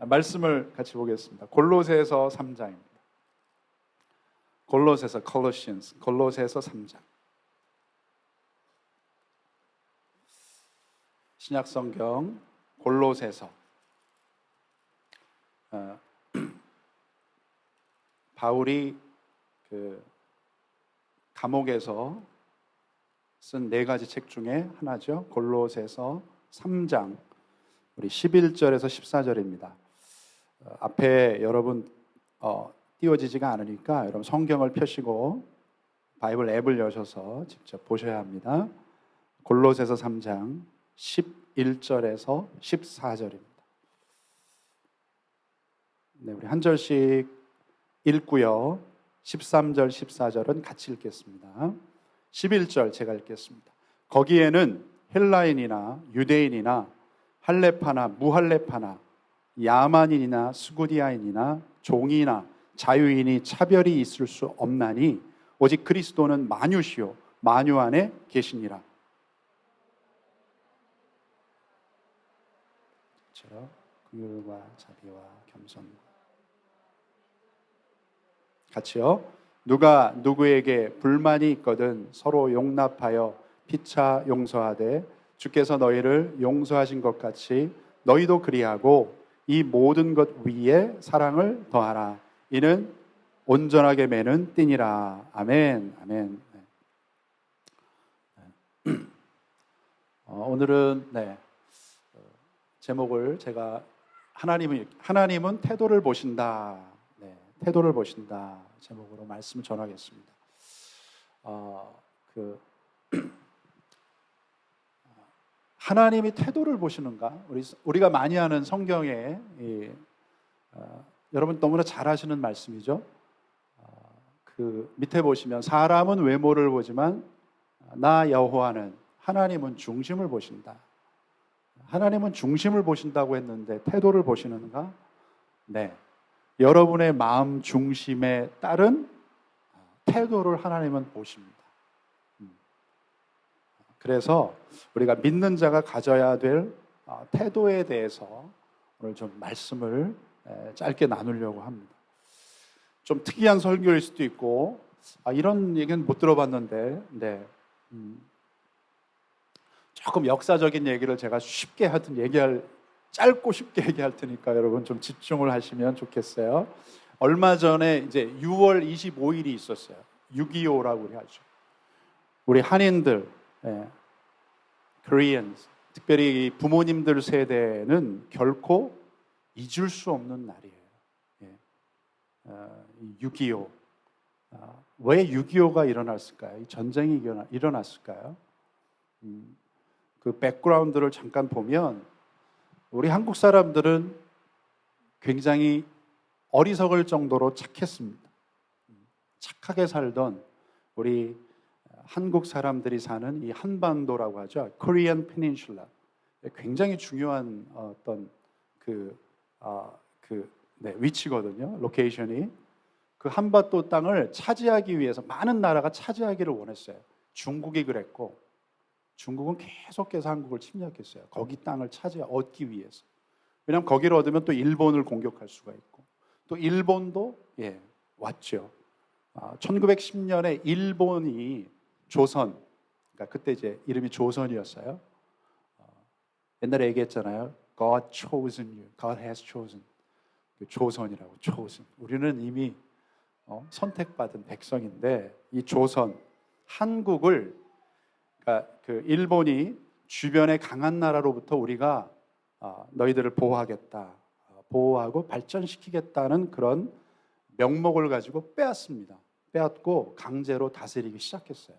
말씀을 같이 보겠습니다. 골로새서 3장입니다. 골로새서 Colossians, 골로새서 3장. 신약 성경 골로새서. 바울이 그 감옥에서 쓴 4가지 책 중에 하나죠. 골로새서 3장 우리 11절에서 14절입니다. 앞에 여러분 띄워지지가 않으니까 여러분 성경을 펴시고 바이블 앱을 여셔서 직접 보셔야 합니다. 골로새서 3장 11절에서 14절입니다. 네, 우리 한 절씩 읽고요. 13절, 14절은 같이 읽겠습니다. 11절 제가 읽겠습니다. 거기에는 헬라인이나 유대인이나 할레파나 무할레파나 야만인이나 스구디아인이나 종이나 자유인이 차별이 있을 수 없나니 오직 그리스도는 만유시요 만유 안에 계시니라. 그렇죠? 긍휼과 자비와 겸손과 같이요. 누가 누구에게 불만이 있거든 서로 용납하여 피차 용서하되 주께서 너희를 용서하신 것 같이 너희도 그리하고 이 모든 것 위에 사랑을 더하라. 이는 온전하게 매는 띠니라. 아멘. 아멘. 오늘은 제목을 제가 하나님은 태도를 보신다. 태도를 보신다. 제목으로 말씀을 전하겠습니다. 하나님이 태도를 보시는가? 우리가 많이 하는 성경에 여러분 너무나 잘 아시는 말씀이죠. 그 밑에 보시면 사람은 외모를 보지만 나 여호와는 하나님은 중심을 보신다. 하나님은 중심을 보신다고 했는데 태도를 보시는가? 네. 여러분의 마음 중심에 따른 태도를 하나님은 보십니다. 그래서 우리가 믿는 자가 가져야 될 태도에 대해서 오늘 좀 말씀을 짧게 나누려고 합니다. 좀 특이한 설교일 수도 있고 이런 얘기는 못 들어봤는데 조금 역사적인 얘기를 제가 쉽게 하여튼 짧고 쉽게 얘기할 테니까 여러분 좀 집중을 하시면 좋겠어요. 얼마 전에 이제 6월 25일이 있었어요. 6.25라고 우리 하죠. 우리 한인들, Koreans, 특별히 부모님들 세대는 결코 잊을 수 없는 날이에요. 6.25. 왜 6.25가 일어났을까요? 이 전쟁이 일어났을까요? 그 백그라운드를 잠깐 보면 우리 한국 사람들은 굉장히 어리석을 정도로 착했습니다. 착하게 살던 우리 한국 사람들이 사는 이 한반도라고 하죠. Korean Peninsula. 굉장히 중요한 어떤 위치거든요. 로케이션이. 그 한반도 땅을 차지하기 위해서 많은 나라가 차지하기를 원했어요. 중국이 그랬고, 중국은 계속해서 한국을 침략했어요. 거기 땅을 얻기 위해서. 왜냐하면 거기를 얻으면 또 일본을 공격할 수가 있고, 또 일본도 왔죠. 1910년에 일본이 조선, 그러니까 그때 이제 이름이 조선이었어요. 옛날에 얘기했잖아요. God chosen you. God has chosen. 조선이라고, chosen. 우리는 이미 선택받은 백성인데 이 조선, 한국을 그러니까 그 일본이 주변의 강한 나라로부터 우리가 너희들을 보호하겠다, 보호하고 발전시키겠다는 그런 명목을 가지고 빼앗습니다. 빼앗고 강제로 다스리기 시작했어요.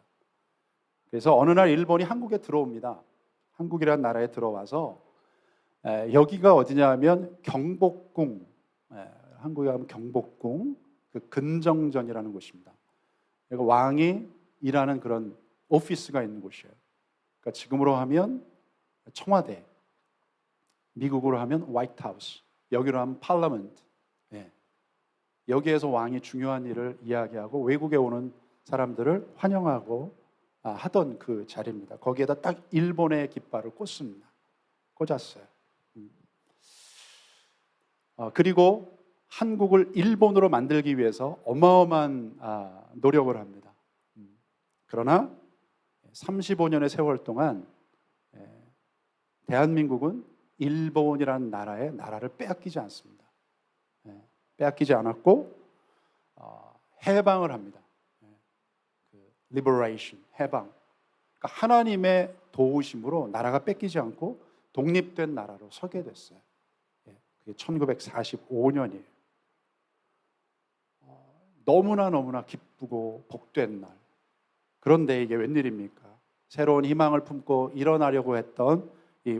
그래서 어느 날 일본이 한국에 들어옵니다. 한국이라는 나라에 들어와서 여기가 어디냐 하면 경복궁, 한국에 가면 경복궁, 그 근정전이라는 곳입니다. 왕이 일하는 그런 오피스가 있는 곳이에요. 그러니까 지금으로 하면 청와대, 미국으로 하면 화이트하우스, 여기로 하면 팔라멘트. 여기에서 왕이 중요한 일을 이야기하고 외국에 오는 사람들을 환영하고 하던 그 자리입니다. 거기에다 딱 일본의 깃발을 꽂습니다. 꽂았어요. 그리고 한국을 일본으로 만들기 위해서 어마어마한 노력을 합니다. 그러나 35년의 세월 동안 대한민국은 일본이라는 나라를 빼앗기지 않습니다. 빼앗기지 않았고 해방을 합니다. liberation, 해방. 그러니까 하나님의 도우심으로 나라가 뺏기지 않고 독립된 나라로 서게 됐어요. 그게 1945년이에요. 너무나 기쁘고 복된 날. 그런데 이게 웬일입니까? 새로운 희망을 품고 일어나려고 했던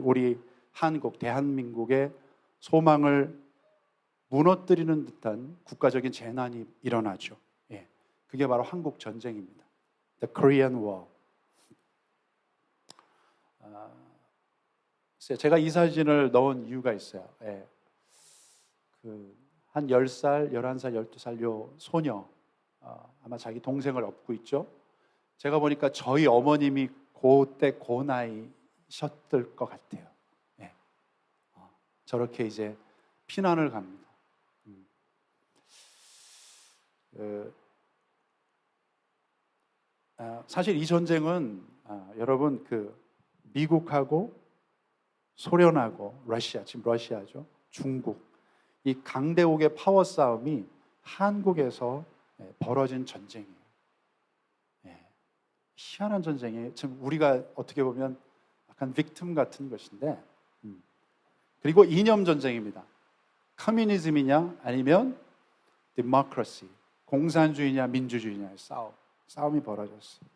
우리 한국, 대한민국의 소망을 무너뜨리는 듯한 국가적인 재난이 일어나죠. 그게 바로 한국 전쟁입니다. The Korean War. 제가 이 사진을 넣은 이유가 있어요. 한 10살, 11살, 12살 요 소녀, 아마 자기 동생을 업고 있죠. 제가 보니까 저희 어머님이 그때 그 나이셨을 것 같아요. 저렇게 이제 피난을 갑니다. 사실 이 전쟁은 여러분 미국하고 소련하고 러시아, 지금 러시아죠, 중국, 이 강대국의 파워 싸움이 한국에서 벌어진 전쟁이에요. 희한한 전쟁이에요. 지금 우리가 어떻게 보면 약간 빅팀 같은 것인데, 그리고 이념 전쟁입니다. 커뮤니즘이냐 아니면 데모크라시, 공산주의냐 민주주의냐의 싸움이 벌어졌어요.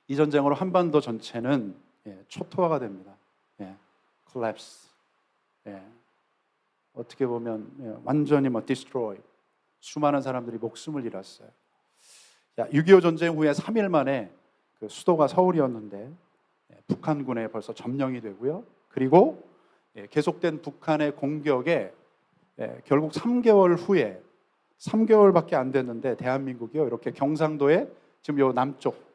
이 전쟁으로 한반도 전체는 초토화가 됩니다. collapse. 어떻게 보면 완전히 destroy. 수많은 사람들이 목숨을 잃었어요. 6.25 전쟁 후에 3일 만에 그 수도가 서울이었는데 북한군에 벌써 점령이 되고요. 그리고 계속된 북한의 공격에 결국 3개월 후에 3개월밖에 안 됐는데 대한민국이요, 이렇게 경상도에 지금 요 남쪽,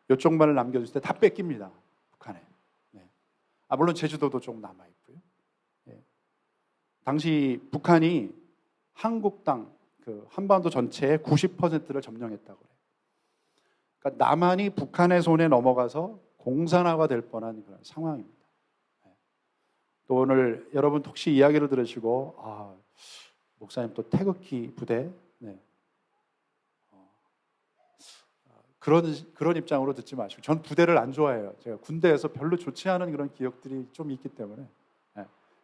요쪽만을 남겨줬을 때 다 뺏깁니다. 북한에. 물론 제주도도 좀 남아있고요. 당시 북한이 한국 땅, 한반도 전체의 90%를 점령했다고 그래요. 그러니까 남한이 북한의 손에 넘어가서 공산화가 될 뻔한 그런 상황입니다. 또 오늘 여러분 혹시 이야기를 들으시고 목사님 또 태극기 부대, 그런 입장으로 듣지 마시고, 전 부대를 안 좋아해요. 제가 군대에서 별로 좋지 않은 그런 기억들이 좀 있기 때문에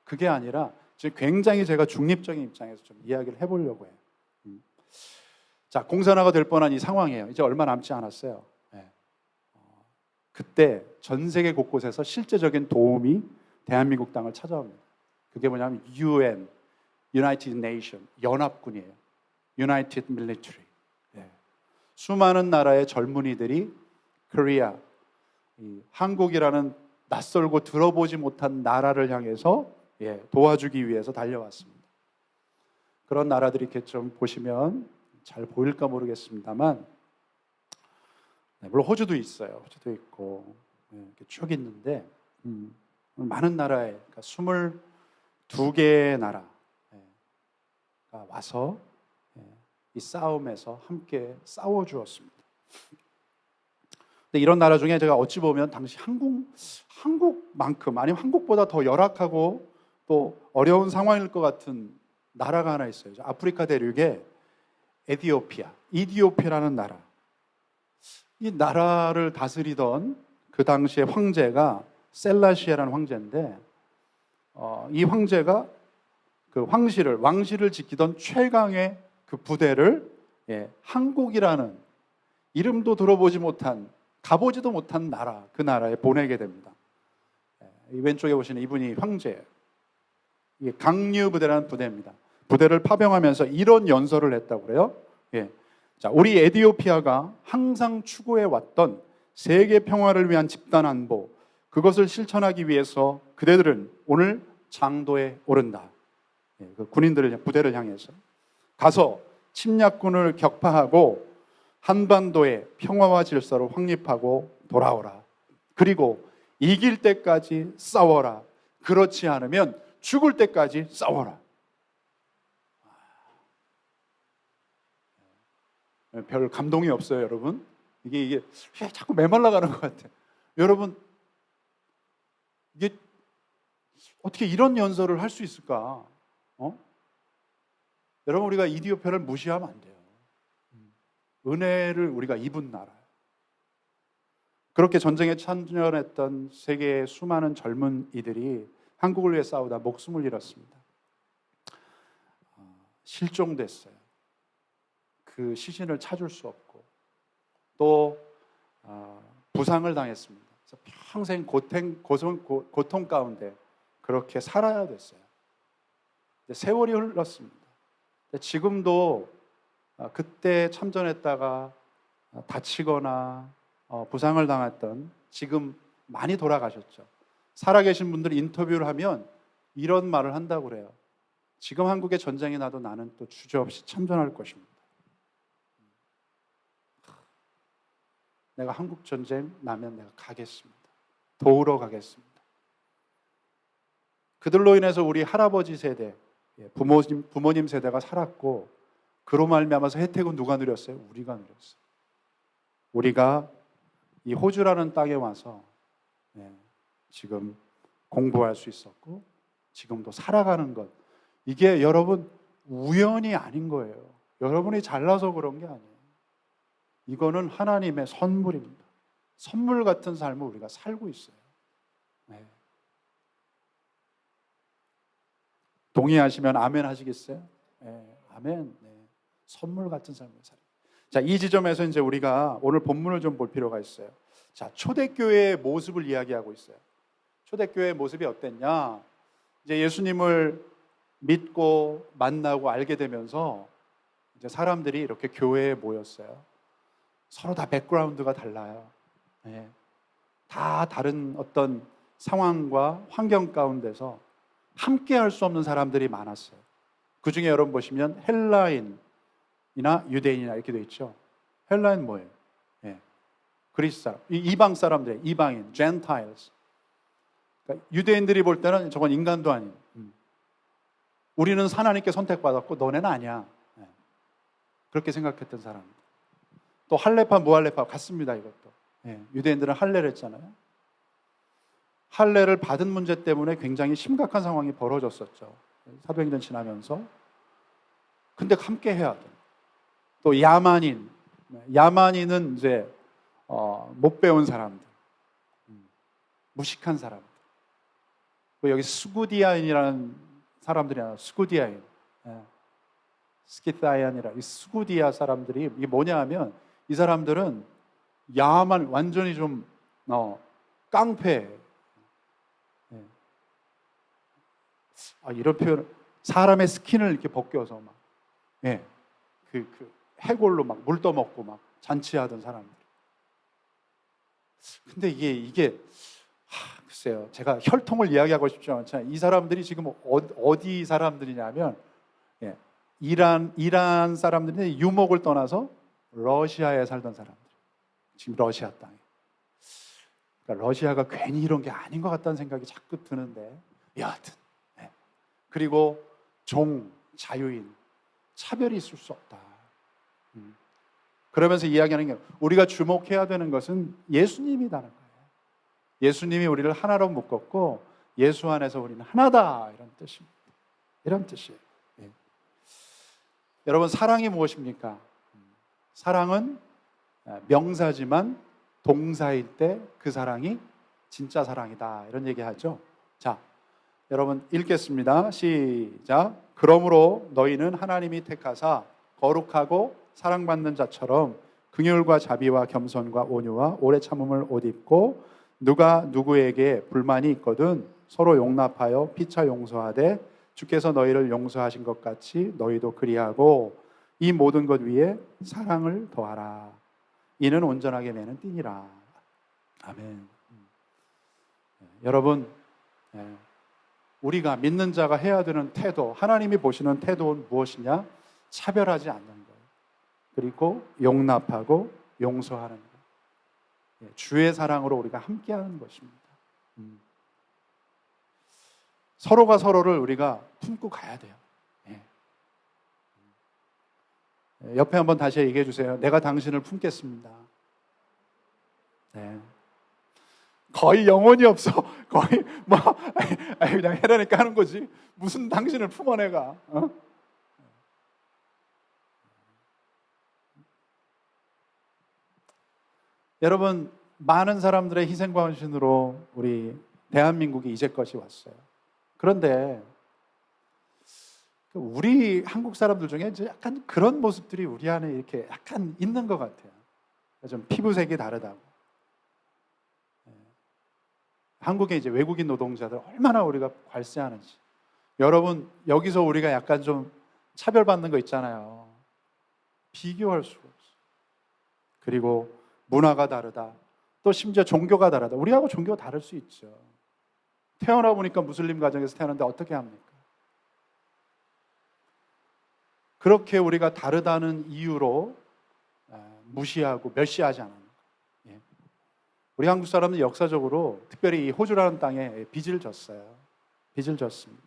그게 아니라 지금 굉장히 제가 중립적인 입장에서 좀 이야기를 해보려고 해요. 자, 공산화가 될 뻔한 이 상황이에요. 이제 얼마 남지 않았어요. 그때 전 세계 곳곳에서 실제적인 도움이 대한민국 땅을 찾아옵니다. 그게 뭐냐면 UN, United Nation, 연합군이에요. United Military. 수많은 나라의 젊은이들이 코리아, 한국이라는 낯설고 들어보지 못한 나라를 향해서 도와주기 위해서 달려왔습니다. 그런 나라들이 이렇게 좀 보시면 잘 보일까 모르겠습니다만, 물론 호주도 있어요. 호주도 있고 이렇게 쭉 있는데 많은 나라에, 그러니까 22개의 나라가 와서 이 싸움에서 함께 싸워주었습니다. 근데 이런 나라 중에 제가 어찌 보면 당시 한국만큼, 아니면 한국보다 더 열악하고 또 어려운 상황일 것 같은 나라가 하나 있어요. 아프리카 대륙에 이디오피아라는 나라. 이 나라를 다스리던 그 당시의 황제가 셀라시아라는 황제인데, 이 황제가 그 왕실을 지키던 최강의 그 부대를 한국이라는 이름도 들어보지 못한, 가보지도 못한 나라, 그 나라에 보내게 됩니다. 이 왼쪽에 보시는 이분이 황제예요. 이게 강류부대라는 부대입니다. 부대를 파병하면서 이런 연설을 했다고 그래요. 자, 우리 에티오피아가 항상 추구해 왔던 세계 평화를 위한 집단 안보, 그것을 실천하기 위해서 그대들은 오늘 장도에 오른다. 그 부대를 향해서 가서 침략군을 격파하고 한반도의 평화와 질서를 확립하고 돌아오라. 그리고 이길 때까지 싸워라. 그렇지 않으면 죽을 때까지 싸워라. 별 감동이 없어요, 여러분. 이게 자꾸 메말라가는 것 같아요. 여러분, 이게 어떻게 이런 연설을 할 수 있을까? 여러분, 우리가 이디오피아를 무시하면 안 돼요. 은혜를 우리가 입은 나라예요. 그렇게 전쟁에 참전했던 세계의 수많은 젊은 이들이 한국을 위해 싸우다 목숨을 잃었습니다. 실종됐어요. 그 시신을 찾을 수 없고 또 부상을 당했습니다. 그래서 평생 고통 가운데 그렇게 살아야 됐어요. 세월이 흘렀습니다. 지금도 그때 참전했다가 다치거나 부상을 당했던, 지금 많이 돌아가셨죠. 살아계신 분들이 인터뷰를 하면 이런 말을 한다고 그래요. 지금 한국에 전쟁이 나도 나는 또 주저없이 참전할 것입니다. 내가 한국 전쟁 나면 내가 가겠습니다. 도우러 가겠습니다. 그들로 인해서 우리 할아버지 세대, 부모님 세대가 살았고, 그로 말미암아서 혜택은 누가 누렸어요? 우리가 누렸어요. 우리가 이 호주라는 땅에 와서 지금 공부할 수 있었고 지금도 살아가는 것, 이게 여러분 우연이 아닌 거예요. 여러분이 잘나서 그런 게 아니에요. 이거는 하나님의 선물입니다. 선물 같은 삶을 우리가 살고 있어요. 동의하시면 아멘 하시겠어요? 아멘. 선물 같은 삶을 살아요. 자, 이 지점에서 이제 우리가 오늘 본문을 좀 볼 필요가 있어요. 자, 초대교회의 모습을 이야기하고 있어요. 초대교회의 모습이 어땠냐? 이제 예수님을 믿고 만나고 알게 되면서 이제 사람들이 이렇게 교회에 모였어요. 서로 다 백그라운드가 달라요. 다 다른 어떤 상황과 환경 가운데서 함께 할 수 없는 사람들이 많았어요. 그 중에 여러분 보시면 헬라인이나 유대인이나 이렇게 돼 있죠. 헬라인 뭐예요? 그리스 사람, 이방 사람들, 이방인, Gentiles. 그러니까 유대인들이 볼 때는 저건 인간도 아닌, 우리는 하나님께 선택받았고 너네는 아니야. 그렇게 생각했던 사람들. 또 할례파, 무할례파 같습니다. 이것도. 유대인들은 할례를 했잖아요. 할례를 받은 문제 때문에 굉장히 심각한 상황이 벌어졌었죠. 사도행전 지나면서. 근데 함께 해야 돼. 또 야만인은 이제 못 배운 사람들, 무식한 사람들. 여기 스구디아인이라는 사람들이 나와요. 스구디아인, 스키타이안이라 이 스구디아 사람들이 이게 뭐냐 하면 이 사람들은 완전히 좀 깡패. 이런 표현, 사람의 스킨을 이렇게 벗겨서 막, 그 해골로 막 물 떠먹고 막 잔치하던 사람들. 근데 이게 글쎄요, 제가 혈통을 이야기하고 싶지 않지만 이 사람들이 지금 어디 사람들이냐면 이란 사람들인데 유목을 떠나서 러시아에 살던 사람들. 지금 러시아 땅에. 그러니까 러시아가 괜히 이런 게 아닌 것 같다는 생각이 자꾸 드는데, 여하튼. 그리고 자유인, 차별이 있을 수 없다. 그러면서 이야기하는 게, 우리가 주목해야 되는 것은 예수님이라는 거예요. 예수님이 우리를 하나로 묶었고 예수 안에서 우리는 하나다, 이런 뜻입니다. 이런 뜻이에요. 여러분, 사랑이 무엇입니까? 사랑은 명사지만 동사일 때 그 사랑이 진짜 사랑이다, 이런 얘기하죠. 자, 여러분 읽겠습니다. 시작. 그러므로 너희는 하나님이 택하사 거룩하고 사랑받는 자처럼 긍휼과 자비와 겸손과 온유와 오래 참음을 옷 입고, 누가 누구에게 불만이 있거든 서로 용납하여 피차 용서하되 주께서 너희를 용서하신 것 같이 너희도 그리하고, 이 모든 것 위에 사랑을 더하라. 이는 온전하게 매는 띠니라. 아멘. 여러분, 우리가 믿는 자가 해야 되는 태도, 하나님이 보시는 태도는 무엇이냐? 차별하지 않는 거예요. 그리고 용납하고 용서하는 거예요. 주의 사랑으로 우리가 함께하는 것입니다. 서로가 서로를 우리가 품고 가야 돼요. 예. 옆에 한번 다시 얘기해 주세요. 내가 당신을 품겠습니다. 네. 거의 영혼이 없어. 거의 뭐 그냥 해라니까 하는 거지. 무슨 당신을 품어 내가. 어? 여러분, 많은 사람들의 희생과 헌신으로 우리 대한민국이 이제껏이 왔어요. 그런데 우리 한국 사람들 중에 이제 약간 그런 모습들이 우리 안에 이렇게 약간 있는 것 같아요. 좀 피부색이 다르다고. 한국의 이제 외국인 노동자들 얼마나 우리가 괄세하는지. 여러분, 여기서 우리가 약간 좀 차별받는 거 있잖아요. 비교할 수가 없어. 그리고 문화가 다르다. 또 심지어 종교가 다르다. 우리하고 종교가 다를 수 있죠. 태어나 보니까 무슬림 가정에서 태어났는데 어떻게 합니까? 그렇게 우리가 다르다는 이유로 무시하고 멸시하지 않는 거예요. 우리 한국 사람은 역사적으로 특별히 이 호주라는 땅에 빚을 졌어요. 빚을 졌습니다.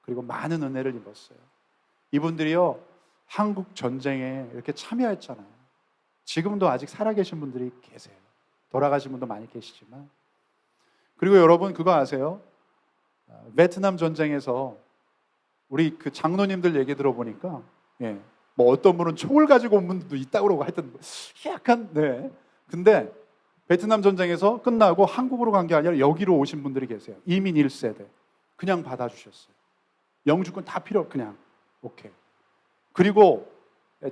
그리고 많은 은혜를 입었어요. 이분들이요, 한국 전쟁에 이렇게 참여했잖아요. 지금도 아직 살아계신 분들이 계세요. 돌아가신 분도 많이 계시지만. 그리고 여러분 그거 아세요? 베트남 전쟁에서 우리 그 장로님들 얘기 들어보니까 뭐 어떤 분은 총을 가지고 온 분들도 있다고 그러고 하여튼 약간 근데 베트남 전쟁에서 끝나고 한국으로 간 게 아니라 여기로 오신 분들이 계세요. 이민 1세대. 그냥 받아주셨어요. 영주권 다 필요 그냥 오케이. 그리고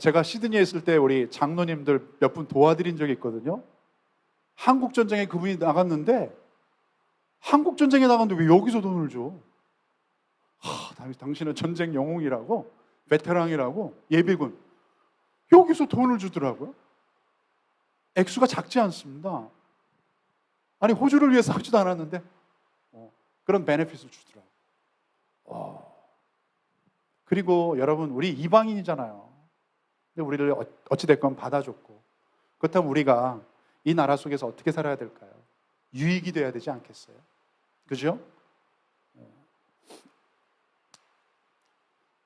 제가 시드니에 있을 때 우리 장로님들 몇 분 도와드린 적이 있거든요. 한국 전쟁에 그분이 나갔는데 한국 전쟁에 나갔는데 왜 여기서 돈을 줘? 당신은 전쟁 영웅이라고 베테랑이라고 예비군 여기서 돈을 주더라고요. 액수가 작지 않습니다. 아니 호주를 위해 싸우지도 않았는데 그런 베네핏을 주더라고요. 그리고 여러분 우리 이방인이잖아요. 근데 우리를 어찌됐건 받아줬고 그렇다면 우리가 이 나라 속에서 어떻게 살아야 될까요? 유익이 돼야 되지 않겠어요? 그죠?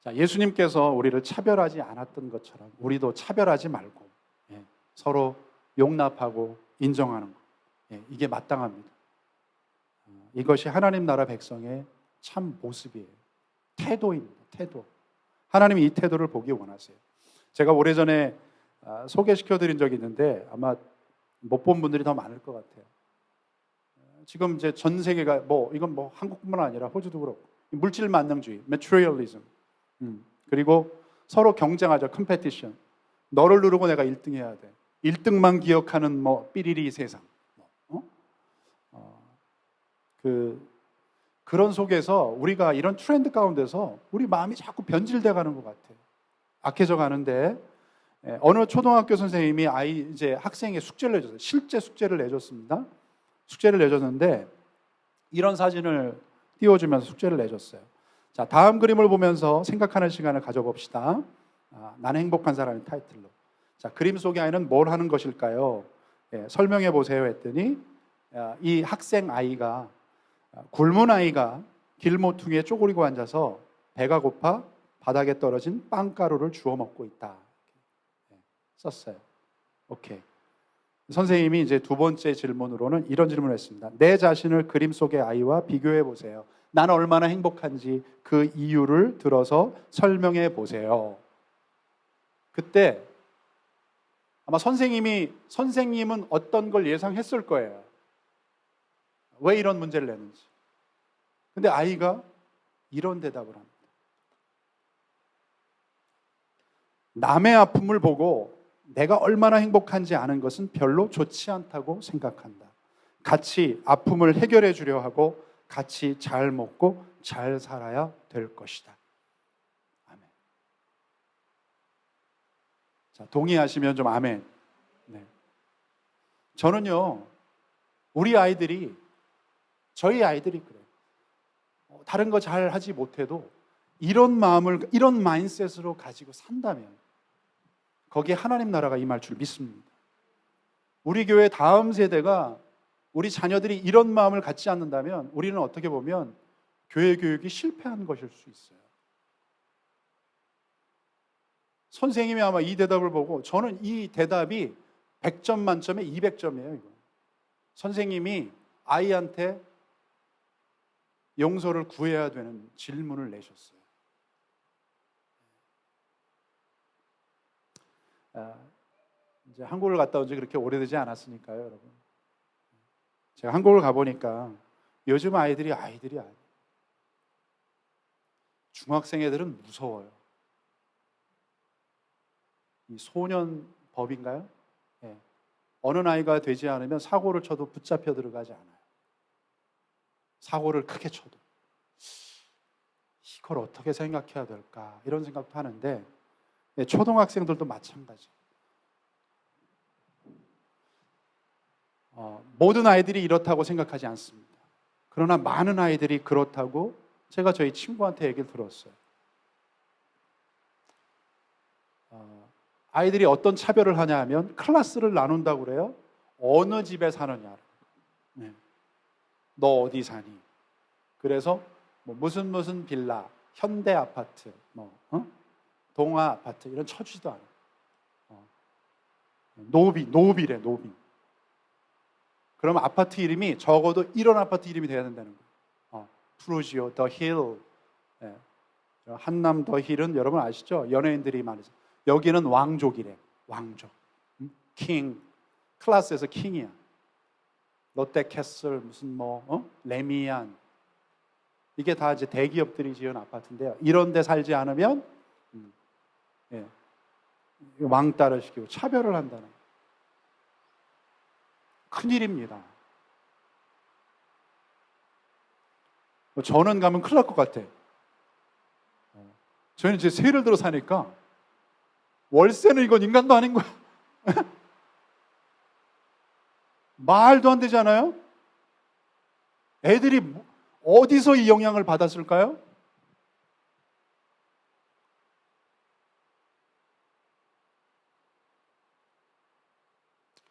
자, 예수님께서 우리를 차별하지 않았던 것처럼 우리도 차별하지 말고 서로 용납하고 인정하는 것. 이게 마땅합니다. 이것이 하나님 나라 백성의 참 모습이에요. 태도입니다. 태도. 하나님이 이 태도를 보기 원하세요. 제가 오래전에 소개시켜드린 적이 있는데 아마 못 본 분들이 더 많을 것 같아요. 지금 이제 전 세계가 이건 한국뿐만 아니라 호주도 그렇고 물질 만능주의, materialism. 그리고 서로 경쟁하죠. 컴페티션. 너를 누르고 내가 1등 해야 돼. 1등만 기억하는 삐리리 세상. 그런 속에서 우리가 이런 트렌드 가운데서 우리 마음이 자꾸 변질돼 가는 것 같아요. 악해져 가는데 어느 초등학교 선생님이 이제 학생의 숙제를 내줬어요. 실제 숙제를 내줬습니다. 숙제를 내줬는데 이런 사진을 띄워주면서 숙제를 내줬어요. 자, 다음 그림을 보면서 생각하는 시간을 가져봅시다. 나는 행복한 사람의 타이틀로. 자, 그림 속의 아이는 뭘 하는 것일까요? 설명해 보세요 했더니 이 학생 아이가 굶은 아이가 길모퉁이에 쪼그리고 앉아서 배가 고파 바닥에 떨어진 빵가루를 주워 먹고 있다. 썼어요. 오케이. 선생님이 이제 두 번째 질문으로는 이런 질문을 했습니다. 내 자신을 그림 속의 아이와 비교해 보세요. 나는 얼마나 행복한지 그 이유를 들어서 설명해 보세요. 그때 아마 선생님은 어떤 걸 예상했을 거예요. 왜 이런 문제를 내는지. 근데 아이가 이런 대답을 합니다. 남의 아픔을 보고 내가 얼마나 행복한지 아는 것은 별로 좋지 않다고 생각한다. 같이 아픔을 해결해 주려 하고 같이 잘 먹고 잘 살아야 될 것이다. 아멘. 자, 동의하시면 좀 아멘. 네. 저는요, 저희 아이들이 그래요. 다른 거 잘 하지 못해도 이런 마음을, 이런 마인셋으로 가지고 산다면 거기에 하나님 나라가 임할 줄 믿습니다. 우리 교회 다음 세대가 우리 자녀들이 이런 마음을 갖지 않는다면 우리는 어떻게 보면 교회 교육이 실패한 것일 수 있어요. 선생님이 아마 이 대답을 보고, 저는 이 대답이 100점 만점에 200점이에요. 이거. 선생님이 아이한테 용서를 구해야 되는 질문을 내셨어요. 이제 한국을 갔다 온 지 그렇게 오래되지 않았으니까요, 여러분. 제가 한국을 가보니까 요즘 아이들이 아니에요. 중학생 애들은 무서워요. 이 소년법인가요? 네. 어느 나이가 되지 않으면 사고를 쳐도 붙잡혀 들어가지 않아요. 사고를 크게 쳐도. 이걸 어떻게 생각해야 될까? 이런 생각도 하는데, 초등학생들도 마찬가지. 모든 아이들이 이렇다고 생각하지 않습니다. 그러나 많은 아이들이 그렇다고 제가 저희 친구한테 얘기를 들었어요. 아이들이 어떤 차별을 하냐 하면 클래스를 나눈다고 그래요. 어느 집에 사느냐. 네. 너 어디 사니? 그래서 무슨 빌라, 현대 아파트, 동아 아파트 이런 쳐주지도 않아요. 노비래. 그러면 아파트 이름이 적어도 이런 아파트 이름이 돼야 된다는 거예요. 프루지오, 더 힐. 네. 한남 더 힐은 여러분 아시죠? 연예인들이 많으죠. 여기는 왕족이래. 왕족. 킹. 클래스에서 킹이야. 롯데캐슬 무슨 레미안. 이게 다 이제 대기업들이 지은 아파트인데요. 이런 데 살지 않으면 왕따를 시키고 차별을 한다는 큰일입니다. 저는 가면 큰일 날 것 같아. 저희는 이제 세를 들어 사니까 월세는 이건 인간도 아닌 거야. 말도 안 되지 않아요? 애들이 어디서 이 영향을 받았을까요?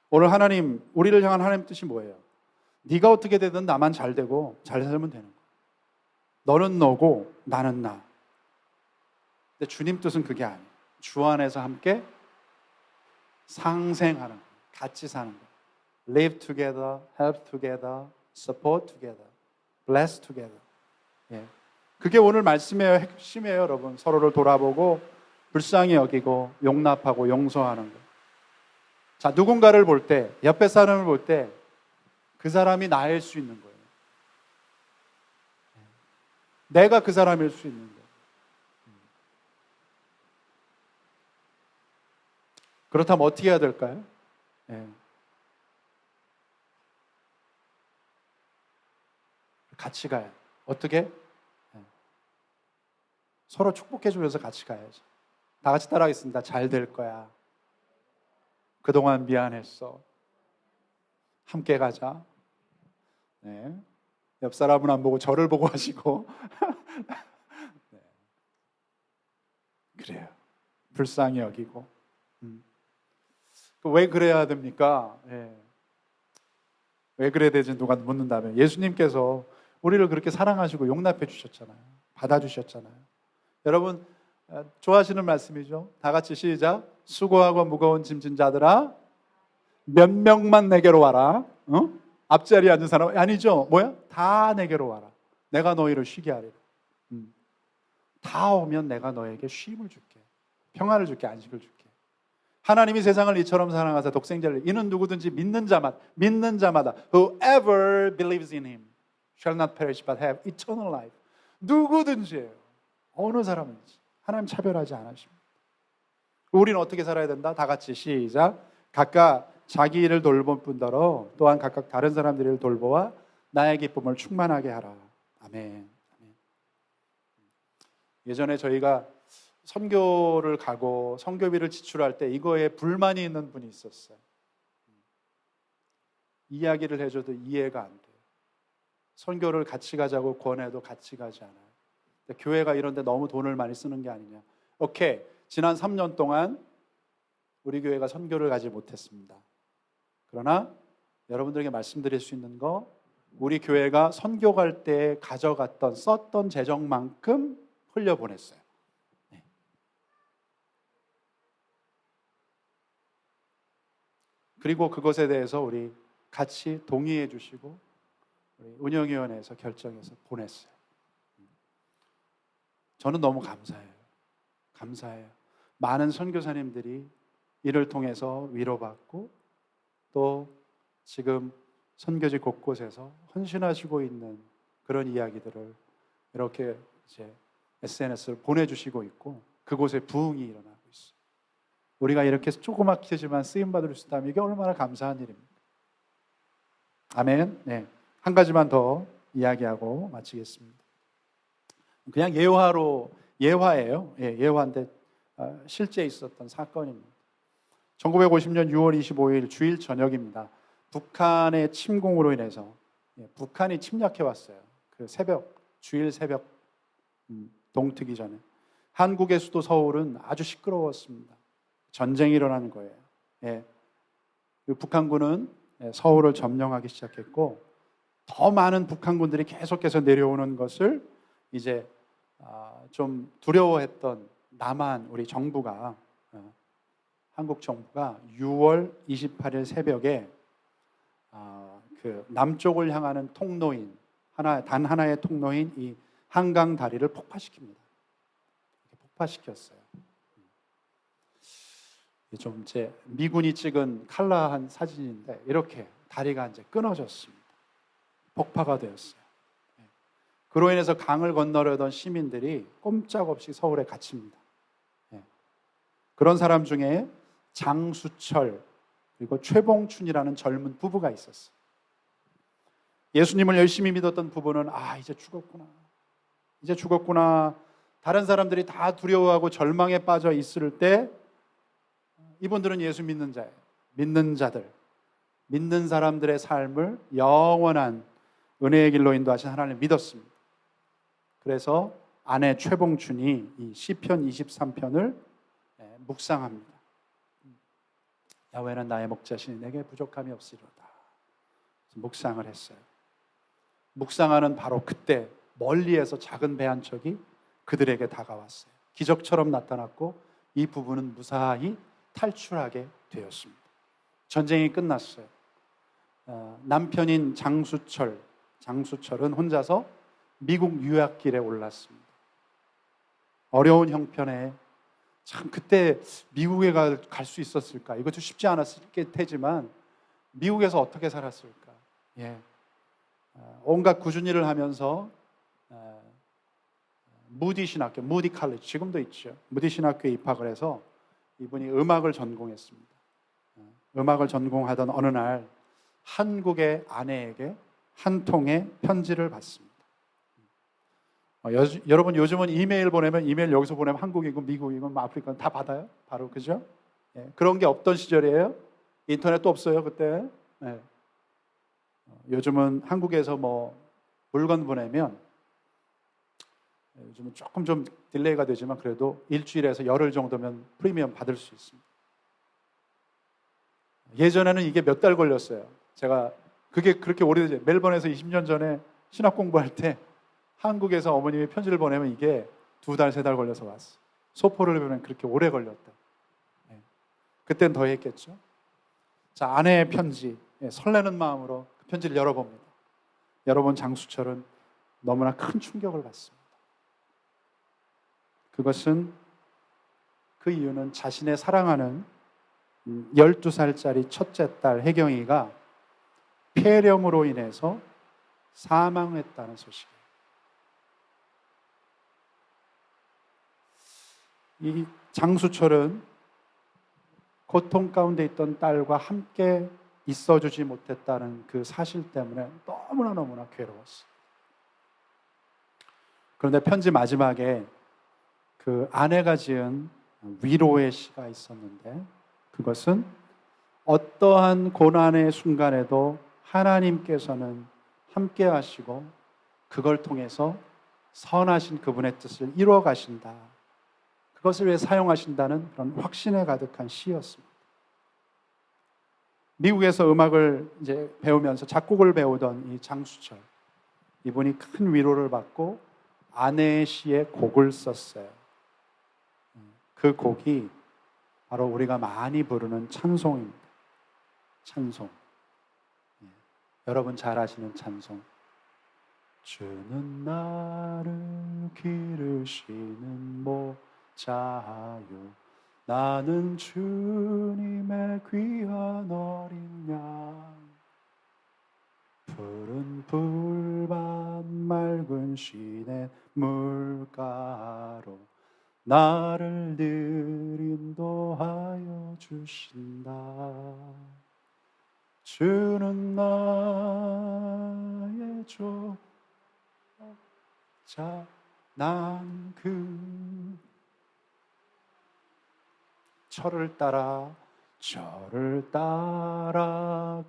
오늘 하나님, 우리를 향한 하나님 뜻이 뭐예요? 네가 어떻게 되든 나만 잘 되고 잘 살면 되는 거야. 너는 너고 나는 나. 근데 주님 뜻은 그게 아니에요. 주 안에서 함께 상생하는 거예요. 같이 사는 거예요. Live together, help together, support together, bless together. 예. 그게 오늘 말씀의 핵심이에요, 여러분. 서로를 돌아보고 불쌍히 여기고 용납하고 용서하는 거. 자, 누군가를 볼 때, 옆에 사람을 볼 때 그 사람이 나일 수 있는 거예요. 내가 그 사람일 수 있는 거예요. 그렇다면 어떻게 해야 될까요? 같이 가요. 어떻게? 서로 축복해 주면서 같이 가야죠. 다 같이 따라하겠습니다. 잘 될 거야. 그동안 미안했어. 함께 가자. 네. 옆 사람은 안 보고 저를 보고 하시고. 네. 그래요. 불쌍히 여기고. 왜 그래야 됩니까? 네. 왜 그래야 되지? 누가 묻는다면 예수님께서 우리를 그렇게 사랑하시고 용납해 주셨잖아요. 받아주셨잖아요. 여러분 좋아하시는 말씀이죠? 다 같이 시작. 수고하고 무거운 짐진 자들아 몇 명만 내게로 와라. 앞자리에 앉은 사람 아니죠? 뭐야? 다 내게로 와라. 내가 너희를 쉬게 하리라. 다 오면 내가 너에게 쉼을 줄게. 평안을 줄게. 안식을 줄게. 하나님이 세상을 이처럼 사랑하사 독생자를 이는 누구든지 믿는 자마다 whoever believes in him shall not perish but have eternal life. 누구든지예요. 어느 사람인지. 하나님 차별하지 않으십니다. 우리는 어떻게 살아야 된다? 다 같이 시작. 각각 자기 일을 돌볼 뿐더러 또한 각각 다른 사람들의 일을 돌보아 나의 기쁨을 충만하게 하라. 아멘. 예전에 저희가 선교를 가고 선교비를 지출할 때 이거에 불만이 있는 분이 있었어요. 이야기를 해줘도 이해가 안 돼요. 선교를 같이 가자고 권해도 같이 가지 않아요. 교회가 이런데 너무 돈을 많이 쓰는 게 아니냐. 오케이. 지난 3년 동안 우리 교회가 선교를 가지 못했습니다. 그러나 여러분들에게 말씀드릴 수 있는 거 우리 교회가 선교 갈 때 가져갔던 썼던 재정만큼 흘려보냈어요. 네. 그리고 그것에 대해서 우리 같이 동의해 주시고 우리 운영위원회에서 결정해서 보냈어요. 저는 너무 감사해요. 감사해요. 많은 선교사님들이 이를 통해서 위로받고 또 지금 선교지 곳곳에서 헌신하시고 있는 그런 이야기들을 이렇게 이제 SNS를 보내주시고 있고 그곳에 부흥이 일어나고 있어요. 우리가 이렇게 조그맣게지만 쓰임받을 수 있다면 이게 얼마나 감사한 일입니까? 아멘. 네. 한 가지만 더 이야기하고 마치겠습니다. 그냥 예화예요. 예화인데 실제 있었던 사건입니다. 1950년 6월 25일 주일 저녁입니다. 북한의 침공으로 인해서 북한이 침략해 왔어요. 그 주일 새벽 동트기 전에 한국의 수도 서울은 아주 시끄러웠습니다. 전쟁이 일어나는 거예요. 북한군은 서울을 점령하기 시작했고 더 많은 북한군들이 계속해서 내려오는 것을 이제 좀 두려워했던 남한 우리 정부가 한국 정부가 6월 28일 새벽에 그 남쪽을 향하는 통로인 단 하나의 통로인 이 한강 다리를 폭파시킵니다. 폭파시켰어요. 좀 이제 미군이 찍은 칼라한 사진인데 이렇게 다리가 이제 끊어졌습니다. 폭파가 되었어요. 그로 인해서 강을 건너려던 시민들이 꼼짝없이 서울에 갇힙니다. 그런 사람 중에 장수철 그리고 최봉춘이라는 젊은 부부가 있었어요. 예수님을 열심히 믿었던 부부는 이제 죽었구나. 다른 사람들이 다 두려워하고 절망에 빠져 있을 때 이분들은 예수 믿는 자예요. 믿는 자들, 믿는 사람들의 삶을 영원한 은혜의 길로 인도하신 하나님을 믿었습니다. 그래서 아내 최봉춘이 이 시편 23편을 묵상합니다. 야훼는 나의 목자시니 내게 부족함이 없으리로다. 묵상을 했어요. 묵상하는 바로 그때 멀리에서 작은 배 한 척이 그들에게 다가왔어요. 기적처럼 나타났고 이 부부는 무사히 탈출하게 되었습니다. 전쟁이 끝났어요. 남편인 장수철은 혼자서 미국 유학길에 올랐습니다. 어려운 형편에 참 그때 미국에 갈 수 있었을까? 이것도 쉽지 않았을 테지만 미국에서 어떻게 살았을까? 온갖 꾸준히 일을 하면서 무디 신학교, 무디 칼리지 지금도 있죠. 무디 신학교에 입학을 해서 이분이 음악을 전공했습니다. 음악을 전공하던 어느 날 한국의 아내에게 한 통의 편지를 받습니다. 여러분 요즘은 이메일 보내면 이메일 여기서 보내면 한국이고 미국이고 아프리카 다 받아요. 바로 그죠? 그런 게 없던 시절이에요. 인터넷도 없어요 그때. 요즘은 한국에서 뭐 물건 보내면 요즘은 조금 좀 딜레이가 되지만 그래도 일주일에서 열흘 정도면 프리미엄 받을 수 있습니다. 예전에는 이게 몇 달 걸렸어요. 제가 그게 그렇게 오래되죠. 멜번에서 20년 전에 신학 공부할 때 한국에서 어머님이 편지를 보내면 이게 2달, 3달 걸려서 왔어. 소포를 보면 그렇게 오래 걸렸다. 그땐 더 했겠죠. 자, 아내의 편지. 설레는 마음으로 그 편지를 열어봅니다. 여러분, 장수철은 너무나 큰 충격을 받습니다. 그 이유는 자신의 사랑하는 12살짜리 첫째 딸 혜경이가 폐렴으로 인해서 사망했다는 소식이에요. 이 장수철은 고통 가운데 있던 딸과 함께 있어주지 못했다는 그 사실 때문에 너무나 괴로웠어요. 그런데 편지 마지막에 그 아내가 지은 위로의 시가 있었는데 그것은 어떠한 고난의 순간에도 하나님께서는 함께 하시고 그걸 통해서 선하신 그분의 뜻을 이루어 가신다. 그것을 위해 사용하신다는 그런 확신에 가득한 시였습니다. 미국에서 음악을 이제 배우면서 작곡을 배우던 이 장수철, 이분이 큰 위로를 받고 아내의 시에 곡을 썼어요. 그 곡이 바로 우리가 많이 부르는 찬송입니다. 찬송. 여러분 잘 아시는 찬송. 주는 나를 기르시는 목자요, 나는 주님의 귀한 어린 양, 푸른 풀밭 맑은 시내 물가로 나를 늘 인도하여 주신다. 주는 나의 족자, 난 그 철을 따라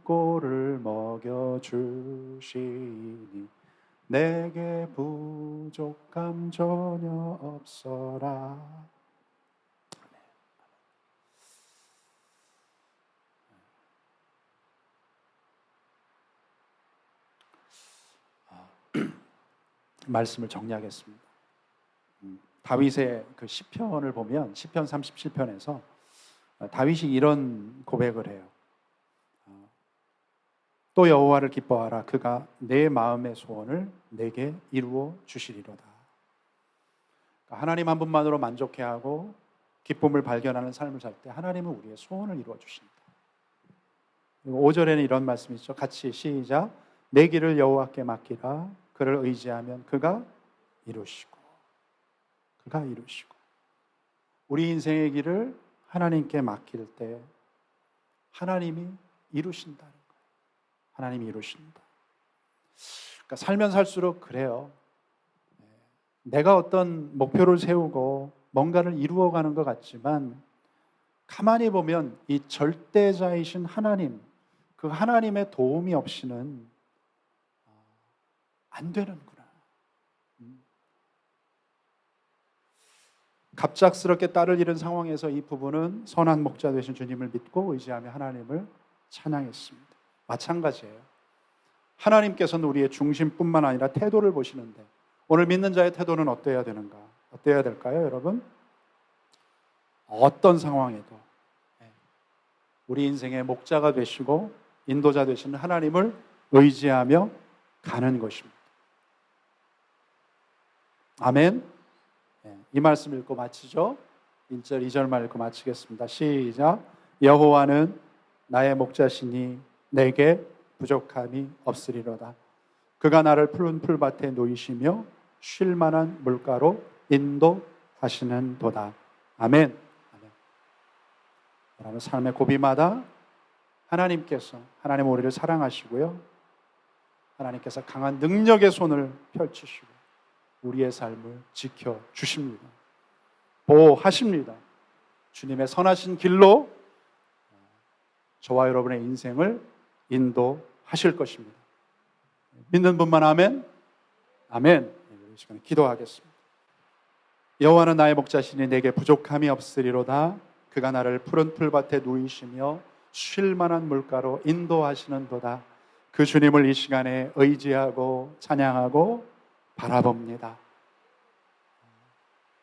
꼴을 먹여주시니 내게 부족함 전혀 없어라. 말씀을 정리하겠습니다. 다윗의 그 시편을 보면 시편 37편에서 다윗이 이런 고백을 해요. 또 여호와를 기뻐하라. 그가 내 마음의 소원을 내게 이루어 주시리로다. 하나님 한 분만으로 만족해하고 기쁨을 발견하는 삶을 살 때 하나님은 우리의 소원을 이루어 주신다. 5절에는 이런 말씀이 있죠. 같이 시작. 내 길을 여호와께 맡기라. 그를 의지하면 그가 이루시고. 우리 인생의 길을 하나님께 맡길 때 하나님이 이루신다는 거예요. 하나님이 이루신다. 그러니까 살면 살수록 그래요. 내가 어떤 목표를 세우고 뭔가를 이루어가는 것 같지만 가만히 보면 이 절대자이신 하나님, 그 하나님의 도움이 없이는 안 되는구나. 갑작스럽게 딸을 잃은 상황에서 이 부부는 선한 목자 되신 주님을 믿고 의지하며 하나님을 찬양했습니다. 마찬가지예요. 하나님께서는 우리의 중심뿐만 아니라 태도를 보시는데 오늘 믿는 자의 태도는 어때야 되는가? 어때야 될까요, 여러분? 어떤 상황에도 우리 인생의 목자가 되시고 인도자 되시는 하나님을 의지하며 가는 것입니다. 아멘. 이 말씀 읽고 마치죠. 1절, 2절만 읽고 마치겠습니다. 시작. 여호와는 나의 목자시니 내게 부족함이 없으리로다. 그가 나를 푸른 풀밭에 놓이시며 쉴 만한 물가로 인도하시는 도다. 아멘. 여러분 삶의 고비마다 하나님은 우리를 사랑하시고요, 하나님께서 강한 능력의 손을 펼치시고 우리의 삶을 지켜주십니다. 보호하십니다. 주님의 선하신 길로 저와 여러분의 인생을 인도하실 것입니다. 믿는 분만 아멘. 아멘. 이 시간에 기도하겠습니다. 여호와는 나의 목자시니 내게 부족함이 없으리로다. 그가 나를 푸른 풀밭에 누이시며 쉴 만한 물가로 인도하시는도다. 그 주님을 이 시간에 의지하고 찬양하고 바라봅니다.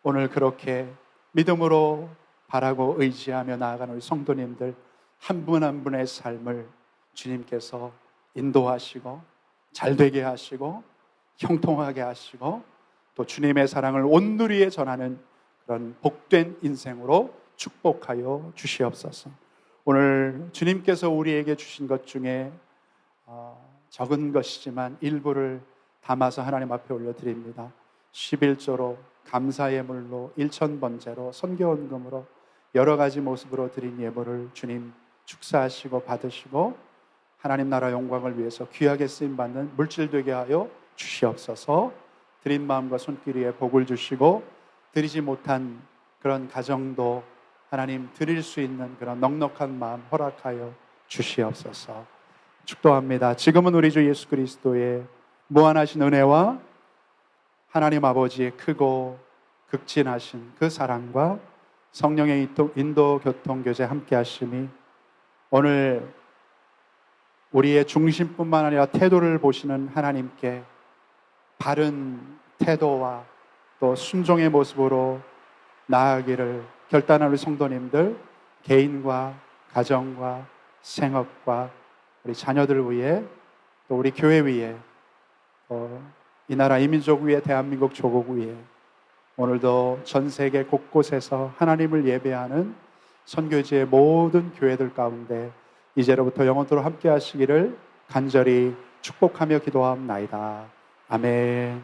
오늘 그렇게 믿음으로 바라고 의지하며 나아가는 우리 성도님들 한 분 한 분의 삶을 주님께서 인도하시고 잘되게 하시고 형통하게 하시고 또 주님의 사랑을 온누리에 전하는 그런 복된 인생으로 축복하여 주시옵소서. 오늘 주님께서 우리에게 주신 것 중에 적은 것이지만 일부를 담아서 하나님 앞에 올려드립니다. 11조로 감사 예물로 1,000번제로 선교헌금으로 여러 가지 모습으로 드린 예물을 주님 축사하시고 받으시고 하나님 나라 영광을 위해서 귀하게 쓰임받는 물질 되게 하여 주시옵소서. 드린 마음과 손길 위에 복을 주시고 드리지 못한 그런 가정도 하나님 드릴 수 있는 그런 넉넉한 마음 허락하여 주시옵소서. 축도합니다. 지금은 우리 주 예수 그리스도의 무한하신 은혜와 하나님 아버지의 크고 극진하신 그 사랑과 성령의 인도 교통 교제 함께 하심이 오늘 우리의 중심뿐만 아니라 태도를 보시는 하나님께 바른 태도와 또 순종의 모습으로 나아가기를 결단한 우리 성도님들, 개인과 가정과 생업과 우리 자녀들 위해 또 우리 교회 위에 또 이 나라 이민족 위에 대한민국 조국 위에 오늘도 전 세계 곳곳에서 하나님을 예배하는 선교지의 모든 교회들 가운데 이제로부터 영원토록 함께 하시기를 간절히 축복하며 기도하옵나이다. 아멘.